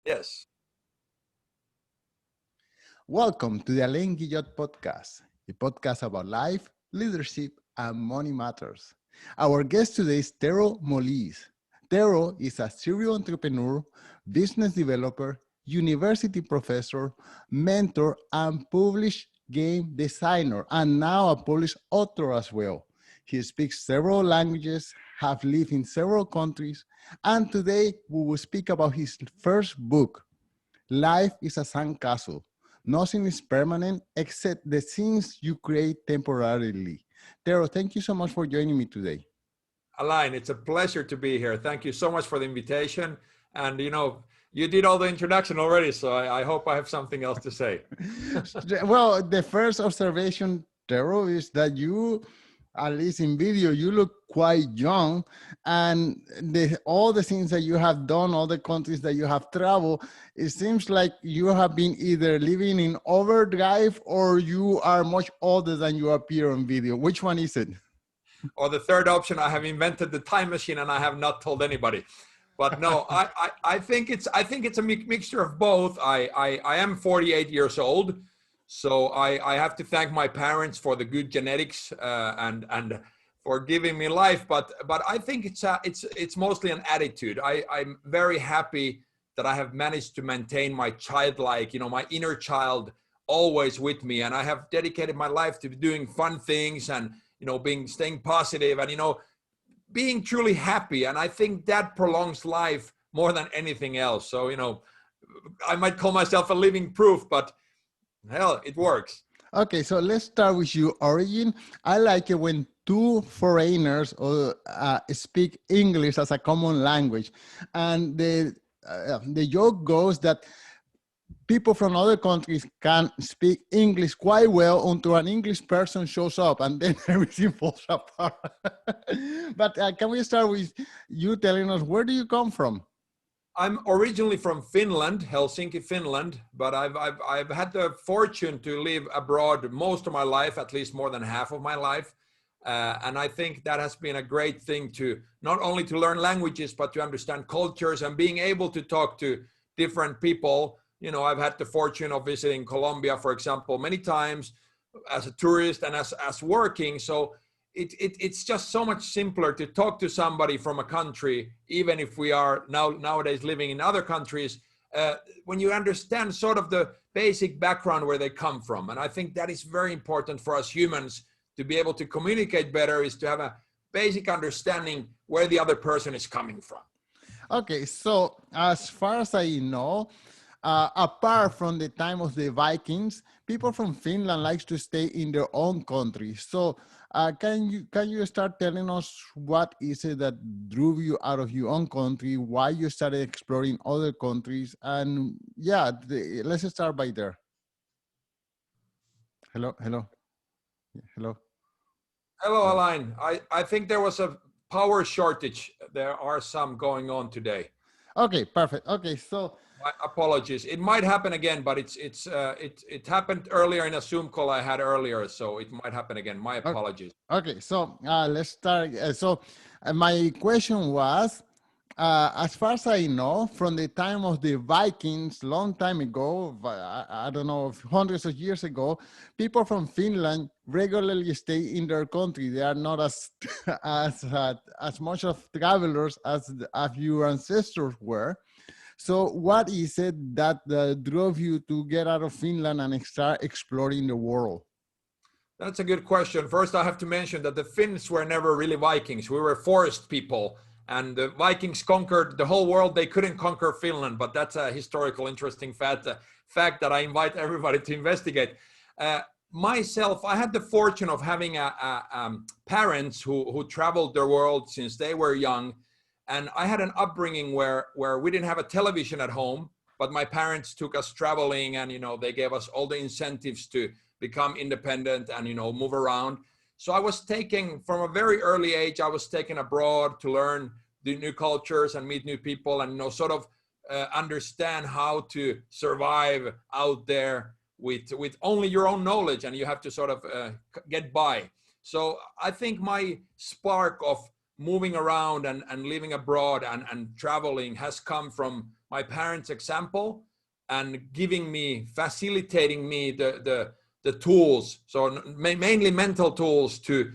Yes. Welcome to the Alain Guillot podcast, a podcast about life, leadership, and money matters. Our guest today is Tero Moliis. Tero is a serial entrepreneur, business developer, university professor, mentor, and published game designer, and now a published author as well. He speaks several languages, have lived in several countries, and today we will speak about his first book, Life is a sandcastle. Nothing is permanent except the things you create temporarily. Tero, thank you so much for joining me today. Alain, it's a pleasure to be here. Thank you so much for the invitation. And you did all the introduction already, so I hope I have something else to say. Well, the first observation, Tero, is that you, at least in video, you look quite young, and all the things that you have done, all the countries that you have traveled, it seems like you have been either living in overdrive or you are much older than you appear on video. Which one is it? Or the third option, I have invented the time machine and I have not told anybody. But no, I think it's a mixture of both. I am 48 years old, so I have to thank my parents for the good genetics and for giving me life. But I think it's mostly an attitude. I'm very happy that I have managed to maintain my childlike, my inner child always with me, and I have dedicated my life to doing fun things and staying positive and being truly happy. And I think that prolongs life more than anything else. So, I might call myself a living proof, but hell, it works. Okay, so let's start with your origin. I like it when two foreigners speak English as a common language. And the joke goes that people from other countries can speak English quite well until an English person shows up and then everything falls apart. But can we start with you telling us, where do you come from? I'm originally from Finland, Helsinki, Finland, but I've had the fortune to live abroad most of my life, at least more than half of my life. And I think that has been a great thing to not only to learn languages, but to understand cultures and being able to talk to different people. I've had the fortune of visiting Colombia, for example, many times as a tourist and as working. So it's just so much simpler to talk to somebody from a country, even if we are nowadays living in other countries, when you understand sort of the basic background where they come from. And I think that is very important for us humans to be able to communicate better, is to have a basic understanding where the other person is coming from. Okay, so as far as I know, apart from the time of the Vikings, people from Finland likes to stay in their own country. So can you start telling us what is it that drew you out of your own country, why you started exploring other countries, and yeah, let's start by there. Hello, hello, hello. Hello, Yeah. Alain. I think there was a power shortage. There are some going on today. Okay, perfect. Okay, so My apologies. It might happen again, but it happened earlier in a Zoom call I had earlier, so it might happen again. My apologies. okay, so let's start. My question was, as far as I know, from the time of the Vikings, long time ago, I don't know, hundreds of years ago, people from Finland regularly stay in their country. They are not as as much of travelers as your ancestors were. So, what is it that drove you to get out of Finland and start exploring the world? That's a good question. First, I have to mention that the Finns were never really Vikings. We were forest people, and the Vikings conquered the whole world. They couldn't conquer Finland, but that's a historical, interesting fact that I invite everybody to investigate. Myself, I had the fortune of having parents who traveled the world since they were young, and I had an upbringing where we didn't have a television at home, but my parents took us traveling, and they gave us all the incentives to become independent and move around. So I was taken from a very early age. I was taken abroad to learn the new cultures and meet new people, and sort of understand how to survive out there with only your own knowledge, and you have to sort of get by. So I think my spark of moving around and living abroad and traveling has come from my parents' example and facilitating me the tools. So mainly mental tools to,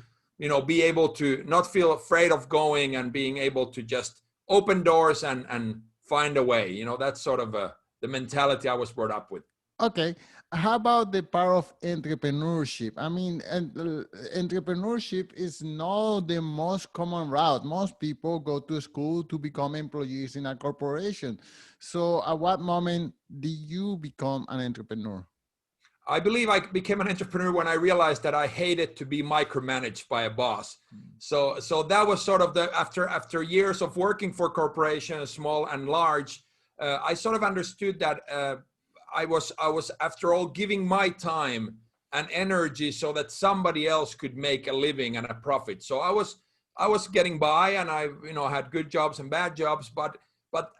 be able to not feel afraid of going and being able to just open doors and find a way. That's sort of the mentality I was brought up with. Okay. How about the power of entrepreneurship? I mean, entrepreneurship is not the most common route. Most people go to school to become employees in a corporation. So at what moment did you become an entrepreneur? I believe I became an entrepreneur when I realized that I hated to be micromanaged by a boss. So that was sort of after years of working for corporations, small and large, I sort of understood that I was after all giving my time and energy so that somebody else could make a living and a profit. So I was getting by, and I had good jobs and bad jobs, but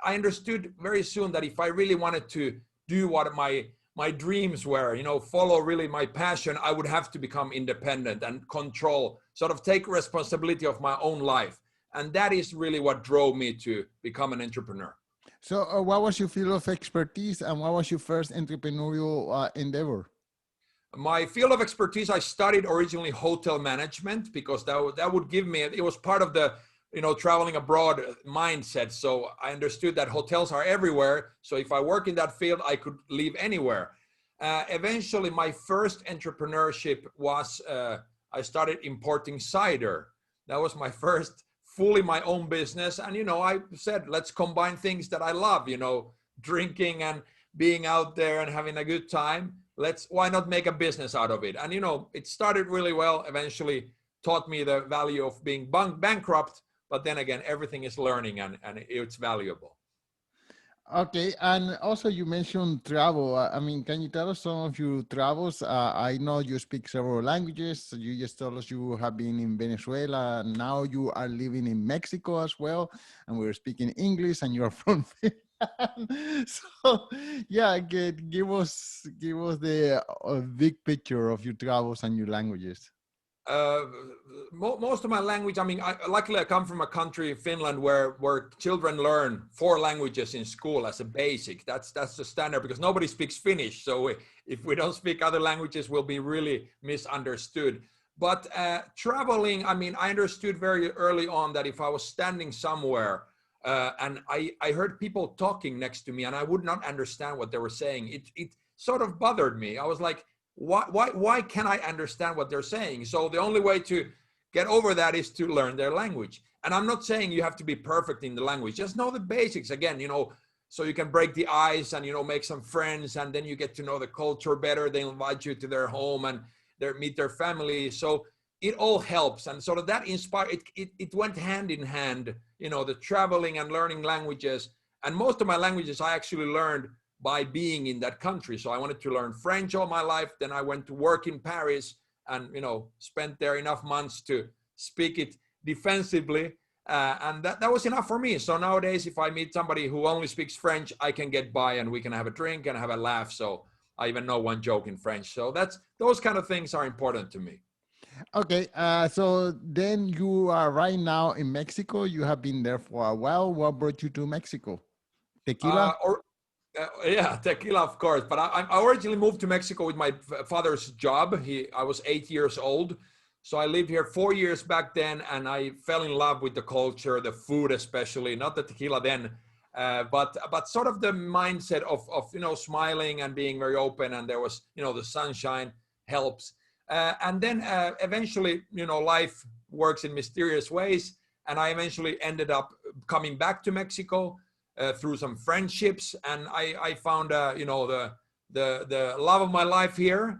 I understood very soon that if I really wanted to do what my dreams were, follow really my passion, I would have to become independent and control, sort of take responsibility of my own life. And that is really what drove me to become an entrepreneur. So what was your field of expertise and what was your first entrepreneurial endeavor? My field of expertise, I studied originally hotel management because that would give me, it was part of the, traveling abroad mindset. So I understood that hotels are everywhere. So if I work in that field, I could live anywhere. Eventually, my first entrepreneurship was, I started importing cider. That was my first fully my own business. And, I said, let's combine things that I love, drinking and being out there and having a good time. Why not make a business out of it? And, it started really well, eventually taught me the value of being bankrupt. But then again, everything is learning and it's valuable. Okay, and also you mentioned travel. I mean, can you tell us some of your travels? I know you speak several languages. You just told us you have been in Venezuela. Now you are living in Mexico as well, and we're speaking English, and you're from Finland. So, yeah, give us the big picture of your travels and your languages. Most of my language, I mean, luckily I come from a country, Finland, where children learn 4 languages in school as a basic. That's the standard because nobody speaks Finnish. So if we don't speak other languages, we'll be really misunderstood. But traveling, I mean, I understood very early on that if I was standing somewhere and I heard people talking next to me and I would not understand what they were saying, it sort of bothered me. I was like, why can't I understand what they're saying? So the only way to get over that is to learn their language. And I'm not saying you have to be perfect in the language, just know the basics again, so you can break the ice and, make some friends, and then you get to know the culture better. They invite you to their home and meet their family. So it all helps. And sort of that inspired, it went hand in hand, the traveling and learning languages. And most of my languages I actually learned by being in that country. So I wanted to learn French all my life. Then I went to work in Paris and, spent there enough months to speak it defensively. And that was enough for me. So nowadays, if I meet somebody who only speaks French, I can get by and we can have a drink and have a laugh. So I even know one joke in French. So those kind of things are important to me. Okay, so then you are right now in Mexico. You have been there for a while. What brought you to Mexico? Tequila? Yeah, tequila, of course. But I originally moved to Mexico with my father's job. I was 8 years old. So I lived here 4 years back then, and I fell in love with the culture, the food especially, not the tequila then, but sort of the mindset of smiling and being very open. And there was, the sunshine helps. And then eventually, life works in mysterious ways. And I eventually ended up coming back to Mexico through some friendships, and I found the love of my life here,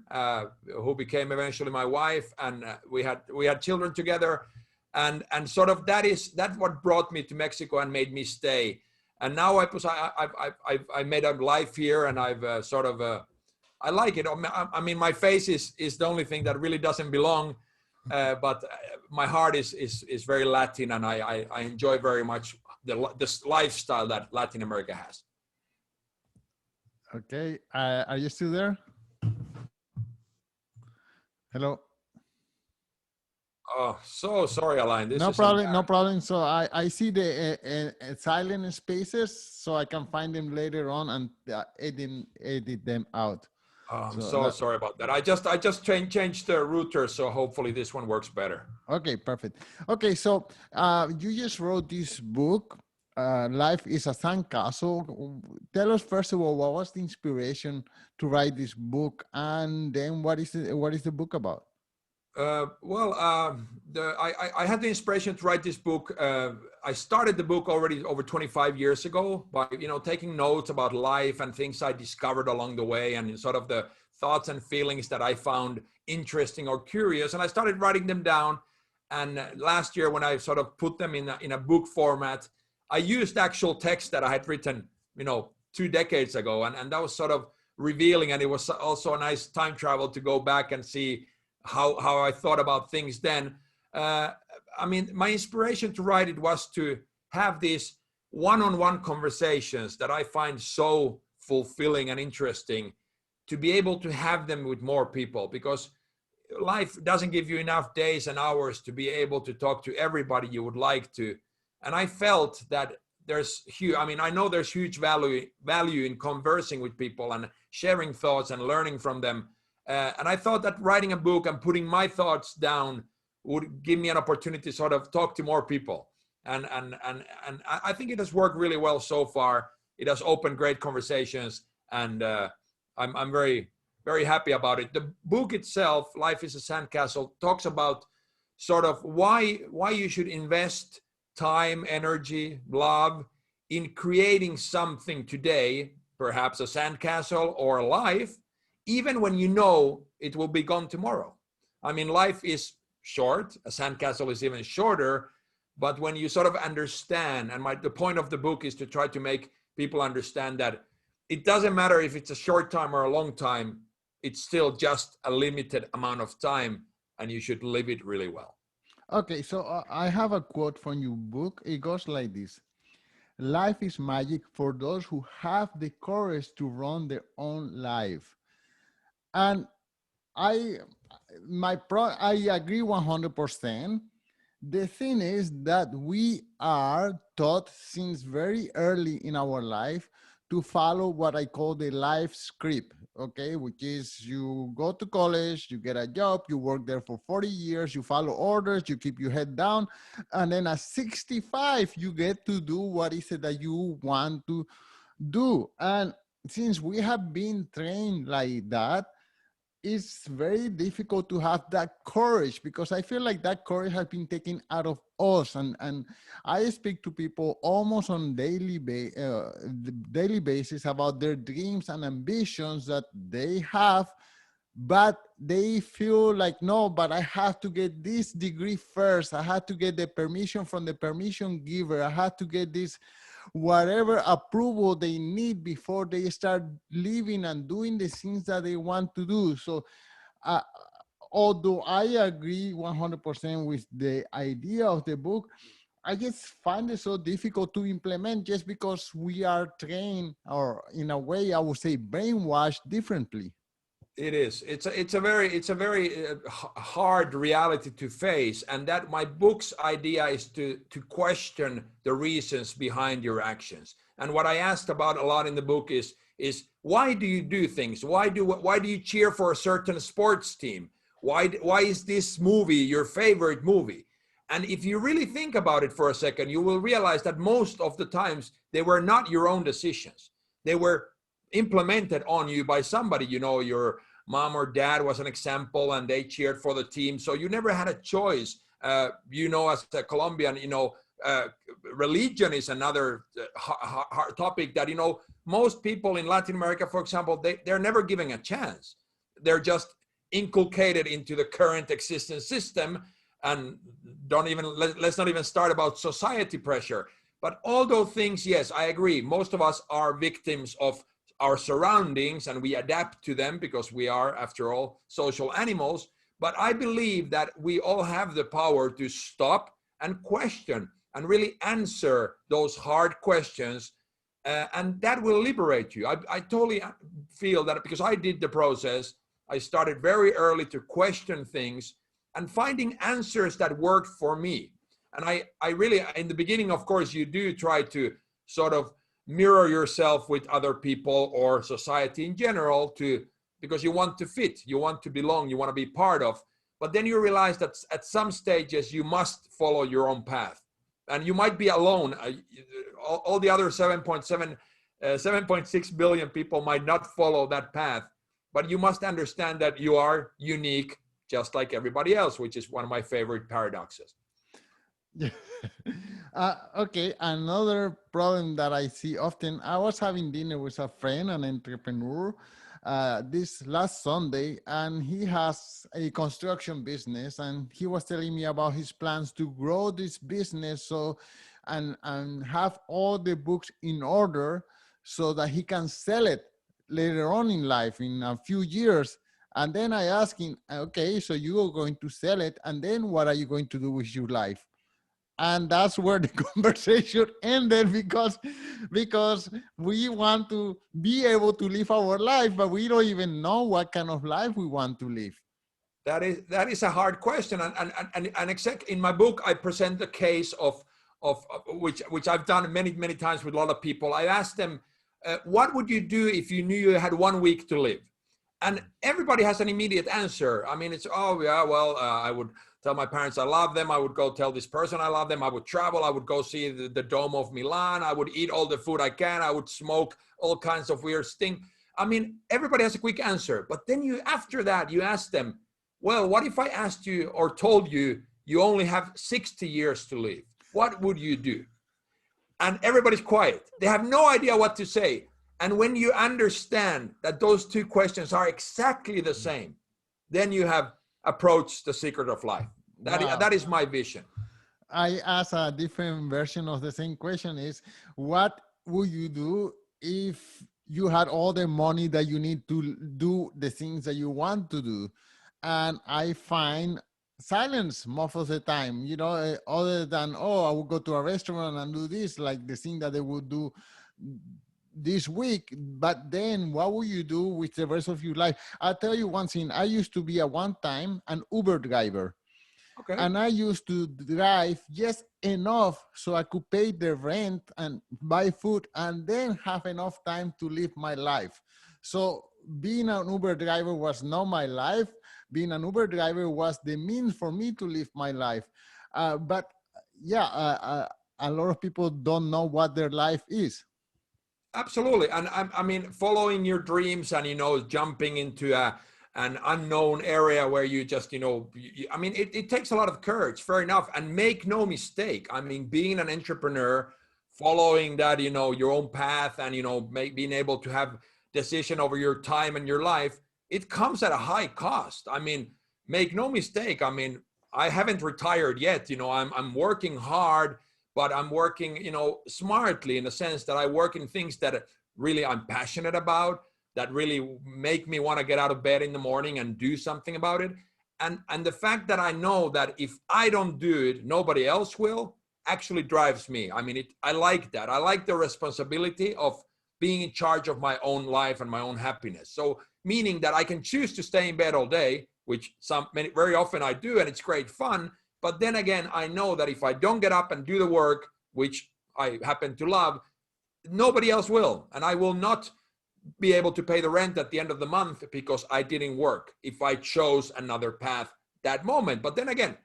who became eventually my wife, and we had children together, and sort of that's what brought me to Mexico and made me stay. And now I made a life here, and I've I like it. I mean, my face is the only thing that really doesn't belong, but my heart is very Latin, and I enjoy very much this lifestyle that Latin America has. Okay, are you still there? Hello. Oh, so sorry, Alain. This No is problem, no embarrassing. problem. So I see the silent spaces, so I can find them later on and edit them out. Oh, I'm So so sorry about that. I just changed the router, so hopefully this one works better. okay, perfect. Okay, so you just wrote this book, Life is a Sandcastle. Tell us first of all, what was the inspiration to write this book, and then what is the book about? I had the inspiration to write this book. I started the book already over 25 years ago by, taking notes about life and things I discovered along the way and sort of the thoughts and feelings that I found interesting or curious. And I started writing them down. And last year, when I sort of put them in a book format, I used actual text that I had written, 2 decades ago. And that was sort of revealing. And it was also a nice time travel to go back and see how I thought about things then. My inspiration to write it was to have these one-on-one conversations that I find so fulfilling and interesting, to be able to have them with more people, because life doesn't give you enough days and hours to be able to talk to everybody you would like to. And I felt that there's huge, I know there's huge value in conversing with people and sharing thoughts and learning from them. And I thought that writing a book and putting my thoughts down would give me an opportunity to sort of talk to more people. And I think it has worked really well so far. It has opened great conversations, and I'm very, very happy about it. The book itself, Life is a Sandcastle, talks about sort of why you should invest time, energy, love in creating something today, perhaps a sandcastle or a life, even when you know it will be gone tomorrow. Life is short, a sandcastle is even shorter, but when you sort of understand, and the point of the book is to try to make people understand that it doesn't matter if it's a short time or a long time, it's still just a limited amount of time, and you should live it really well. Okay, so I have a quote from your book. It goes like this: life is magic for those who have the courage to run their own life. And I I agree 100%. The thing is that we are taught since very early in our life to follow what I call the life script, okay, which is you go to college, you get a job, you work there for 40 years, you follow orders, you keep your head down, and then at 65, you get to do what is it that you want to do. And since we have been trained like that, it's very difficult to have that courage, because I feel like that courage has been taken out of us. And I speak to people almost on daily basis about their dreams and ambitions that they have, but they feel like, no, but I have to get this degree first. I had to get the permission from the permission giver. I had to get this whatever approval they need before they start living and doing the things that they want to do. So uh, although I agree 100% with the idea of the book, I just find it so difficult to implement, just because we are trained, or in a way I would say brainwashed differently. It is. It's a very hard reality to face, and that my book's idea is to question the reasons behind your actions. And what I asked about a lot in the book is why do you do things? Why do you cheer for a certain sports team? Why is this movie your favorite movie? And if you really think about it for a second, you will realize that most of the times they were not your own decisions. They were implemented on you by somebody. Your mom or dad was an example and they cheered for the team, so you never had a choice. As a Colombian, religion is another hard topic that most people in Latin America, for example, they're never given a chance. They're just inculcated into the current existing system. And let's not even start about society pressure. But all those things, yes, I agree, most of us are victims of our surroundings, and we adapt to them because we are, after all, social animals. But I believe that we all have the power to stop and question and really answer those hard questions, and that will liberate you. I totally feel that, because I did the process. I started very early to question things, and finding answers that worked for me. And I really, in the beginning, of course, you do try to sort of mirror yourself with other people or society in general because you want to fit, you want to belong, you want to be part of. But then you realize that at some stages you must follow your own path, and you might be alone. All the other 7.6 billion people might not follow that path, but you must understand that you are unique, just like everybody else, which is one of my favorite paradoxes. Yeah. Okay, another problem that I see often, I was having dinner with a friend, an entrepreneur, this last Sunday, and he has a construction business, and he was telling me about his plans to grow this business and have all the books in order so that he can sell it later on in life in a few years. And then I asked him, okay, so you are going to sell it, and then what are you going to do with your life? And that's where the conversation ended, because we want to be able to live our life, but we don't even know what kind of life we want to live. That is a hard question, and exactly in my book I present the case of which I've done many times with a lot of people. I asked them, what would you do if you knew you had 1 week to live? And everybody has an immediate answer. I mean, it's, oh yeah, well, I would tell my parents I love them. I would go tell this person I love them. I would travel. I would go see the Dome of Milan. I would eat all the food I can. I would smoke all kinds of weird things. I mean, everybody has a quick answer. But then after that, you ask them, well, what if I asked you or told you you only have 60 years to live? What would you do? And everybody's quiet. They have no idea what to say. And when you understand that those two questions are exactly the same, then you have approached the secret of life. That is my vision. I ask a different version of the same question is, what would you do if you had all the money that you need to do the things that you want to do? And I find silence most of the time, other than, oh, I would go to a restaurant and do this, like the thing that they would do this week. But then what will you do with the rest of your life? I'll tell you one thing. I used to be an Uber driver. Okay. And I used to drive just enough so I could pay the rent and buy food and then have enough time to live my life. So being an Uber driver was not my life. Being an Uber driver was the means for me to live my life. But a lot of people don't know what their life is. Absolutely. And I mean, following your dreams and, jumping into an unknown area where you just, I mean, it takes a lot of courage, fair enough. And make no mistake. I mean, being an entrepreneur, following that, your own path and, being able to have decision over your time and your life, it comes at a high cost. I mean, make no mistake. I mean, I haven't retired yet. I'm working hard, but I'm working, smartly, in the sense that I work in things that really I'm passionate about, that really make me want to get out of bed in the morning and do something about it. And the fact that I know that if I don't do it, nobody else will, actually drives me. I mean, I like that. I like the responsibility of being in charge of my own life and my own happiness. So meaning that I can choose to stay in bed all day, which very often I do, and it's great fun. But then again, I know that if I don't get up and do the work, which I happen to love, nobody else will. And I will not be able to pay the rent at the end of the month because I didn't work if I chose another path that moment. But then again,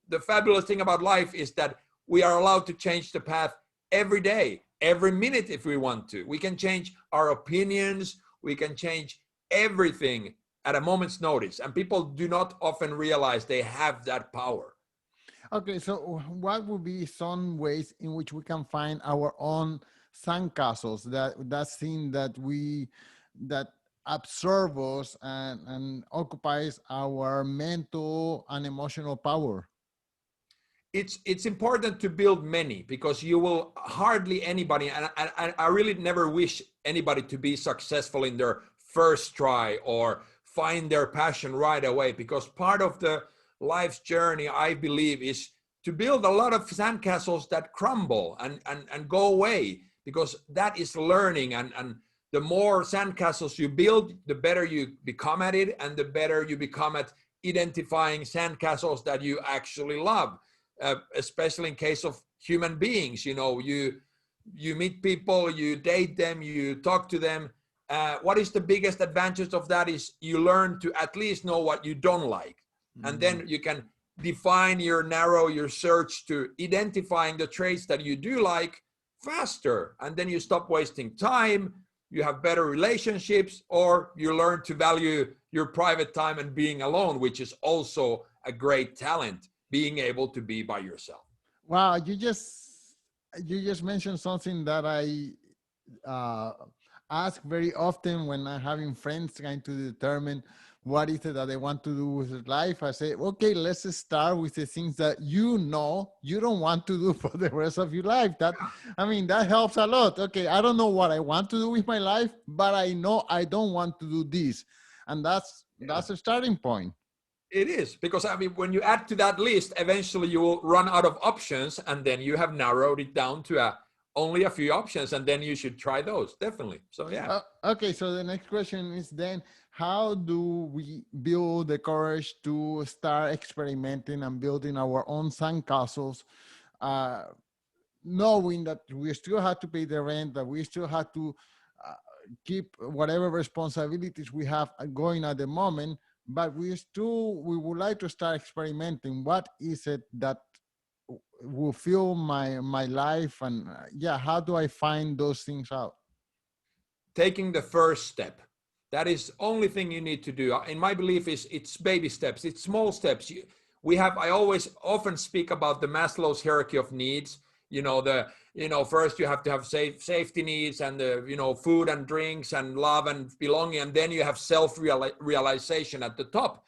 the fabulous thing about life is that we are allowed to change the path every day, every minute if we want to. We can change our opinions. We can change everything at a moment's notice. And people do not often realize they have that power. Okay, so what would be some ways in which we can find our own sandcastles, that thing that absorbs us and occupies our mental and emotional power? It's important to build many, because you will hardly anybody, and I really never wish anybody to be successful in their first try or find their passion right away, because part of the life's journey, I believe, is to build a lot of sandcastles that crumble and go away, because that is learning. And the more sandcastles you build, the better you become at it, and the better you become at identifying sandcastles that you actually love, especially in case of human beings. You know, you meet people, you date them, you talk to them. What is the biggest advantage of that is you learn to at least know what you don't like. And then you can narrow your search to identifying the traits that you do like faster. And then you stop wasting time, you have better relationships, or you learn to value your private time and being alone, which is also a great talent, being able to be by yourself. Wow, you just mentioned something that I ask very often when I'm having friends trying to determine what is it that they want to do with their life. I say, okay, let's start with the things that you know you don't want to do for the rest of your life. That helps a lot. Okay, I don't know what I want to do with my life, but I know I don't want to do this. And that's a starting point. It is, because I mean, when you add to that list, eventually you will run out of options, and then you have narrowed it down to only a few options, and then you should try those, definitely. So yeah. Okay, so the next question is then, how do we build the courage to start experimenting and building our own sandcastles, knowing that we still have to pay the rent, that we still have to keep whatever responsibilities we have going at the moment, but we would like to start experimenting. What is it that will fill my life? And how do I find those things out? Taking the first step. That is the only thing you need to do. In my belief, it's baby steps. It's small steps. I always often speak about the Maslow's hierarchy of needs. First you have to have safety needs, and food and drinks and love and belonging, and then you have self-realization at the top.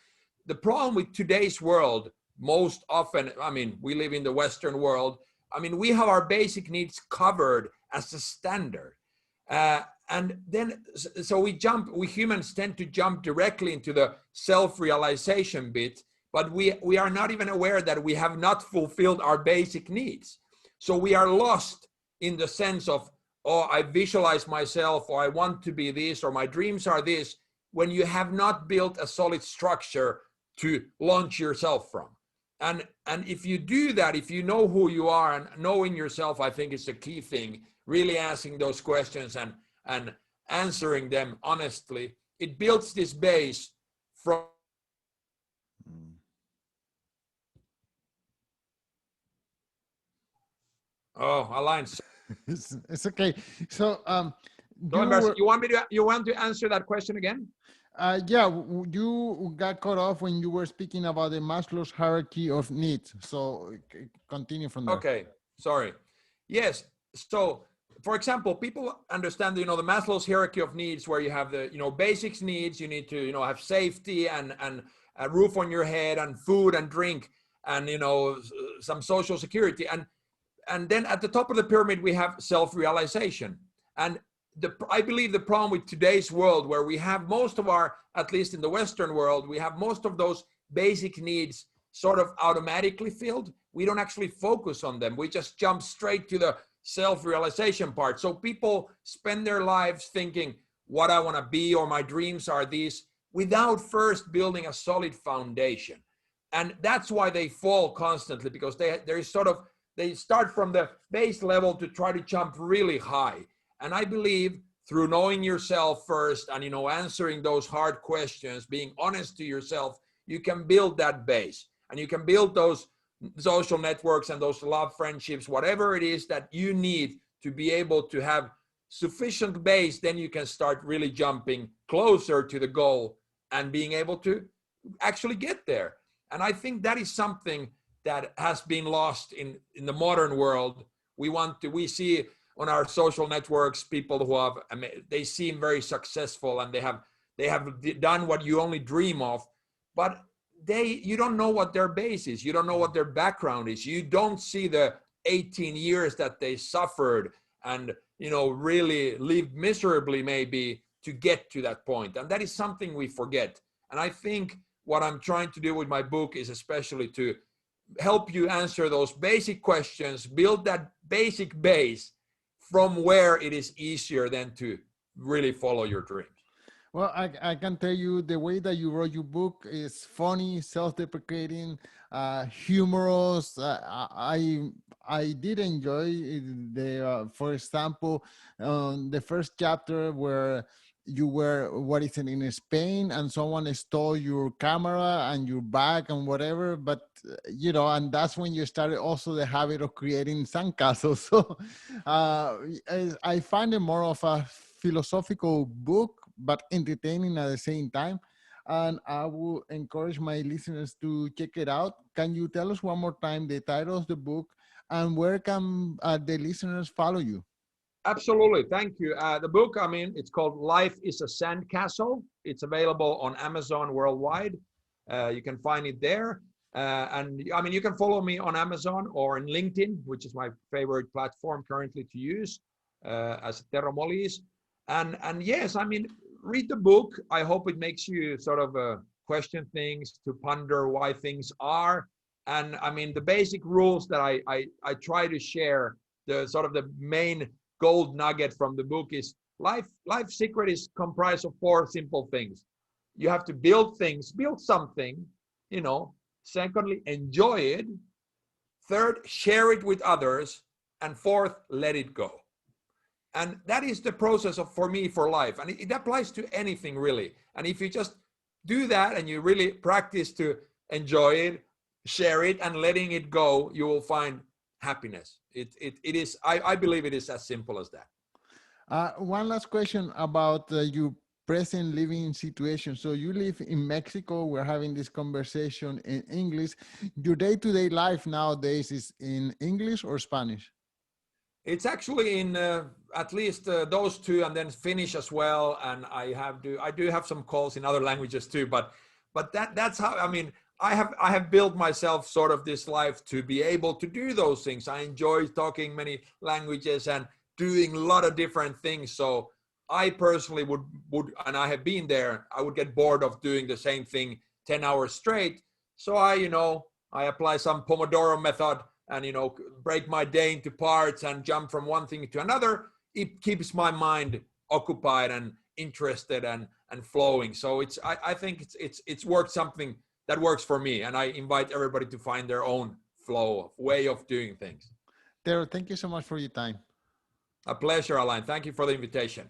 The problem with today's world, most often, I mean, we live in the Western world. I mean, we have our basic needs covered as a standard. And then, so we humans tend to jump directly into the self-realization bit, but we are not even aware that we have not fulfilled our basic needs. So we are lost in the sense of, oh, I visualize myself, or I want to be this, or my dreams are this, when you have not built a solid structure to launch yourself from. And if you do that, if you know who you are, and knowing yourself, I think is the key thing, really asking those questions and answering them honestly, it builds this base from. Oh, Alliance. It's okay. So you want to answer that question again? You got cut off when you were speaking about the Maslow's hierarchy of needs. So continue from there. Okay, sorry. Yes. So, for example, people understand, the Maslow's hierarchy of needs, where you have the, basics needs. You need to, have safety and a roof on your head, and food and drink, and, some social security. And then at the top of the pyramid, we have self-realization. And I believe the problem with today's world, where we have most of our, at least in the Western world, we have most of those basic needs sort of automatically filled. We don't actually focus on them. We just jump straight to the self-realization part. So people spend their lives thinking what I want to be, or my dreams are these, without first building a solid foundation. And that's why they fall constantly, because they start from the base level to try to jump really high. And I believe through knowing yourself first, and answering those hard questions, being honest to yourself, you can build that base, and you can build those social networks and those love friendships, whatever it is that you need to be able to have sufficient base. Then you can start really jumping closer to the goal and being able to actually get there. And I think that is something that has been lost in the modern world. We see on our social networks people who they seem very successful, and they have done what you only dream of, but you don't know what their base is. You don't know what their background is. You don't see the 18 years that they suffered and, really lived miserably maybe to get to that point. And that is something we forget. And I think what I'm trying to do with my book is especially to help you answer those basic questions, build that basic base from where it is easier than to really follow your dreams. Well, I can tell you the way that you wrote your book is funny, self-deprecating, humorous. I did enjoy the, for example, the first chapter where you were, what is it, in Spain, and someone stole your camera and your bag and whatever. But and that's when you started also the habit of creating sandcastles. So I find it more of a philosophical book, but entertaining at the same time. And I will encourage my listeners to check it out. Can you tell us one more time the title of the book and where can the listeners follow you? Absolutely. Thank you. The book, I mean, it's called Life is a Sandcastle. It's available on Amazon worldwide. You can find it there. And I mean, you can follow me on Amazon or in LinkedIn, which is my favorite platform currently to use, as Tero Moliis. And yes, I mean, read the book. I hope it makes you sort of question things, to ponder why things are. And I mean, the basic rules that I try to share, the sort of the main gold nugget from the book is life secret is comprised of four simple things. You have to build things, build something, secondly, enjoy it, third, share it with others, and fourth, let it go. And that is the process of, for me, for life, and it applies to anything really. And if you just do that and you really practice to enjoy it, share it, and letting it go, you will find happiness. It is, I believe it is as simple as that. One last question about your present living situation. So you live in Mexico. We're having this conversation in English. Your day-to-day life nowadays is in English or Spanish? It's actually in at least those two, and then Finnish as well. And I do have some calls in other languages too. But that's how, I mean, I have built myself sort of this life to be able to do those things. I enjoy talking many languages and doing a lot of different things. So I personally would, and I have been there, I would get bored of doing the same thing 10 hours straight. So I apply some Pomodoro method and, break my day into parts and jump from one thing to another. It keeps my mind occupied and interested and flowing. So I think it's worked something that works for me. And I invite everybody to find their own flow, way of doing things. Tero, thank you so much for your time. A pleasure, Alain. Thank you for the invitation.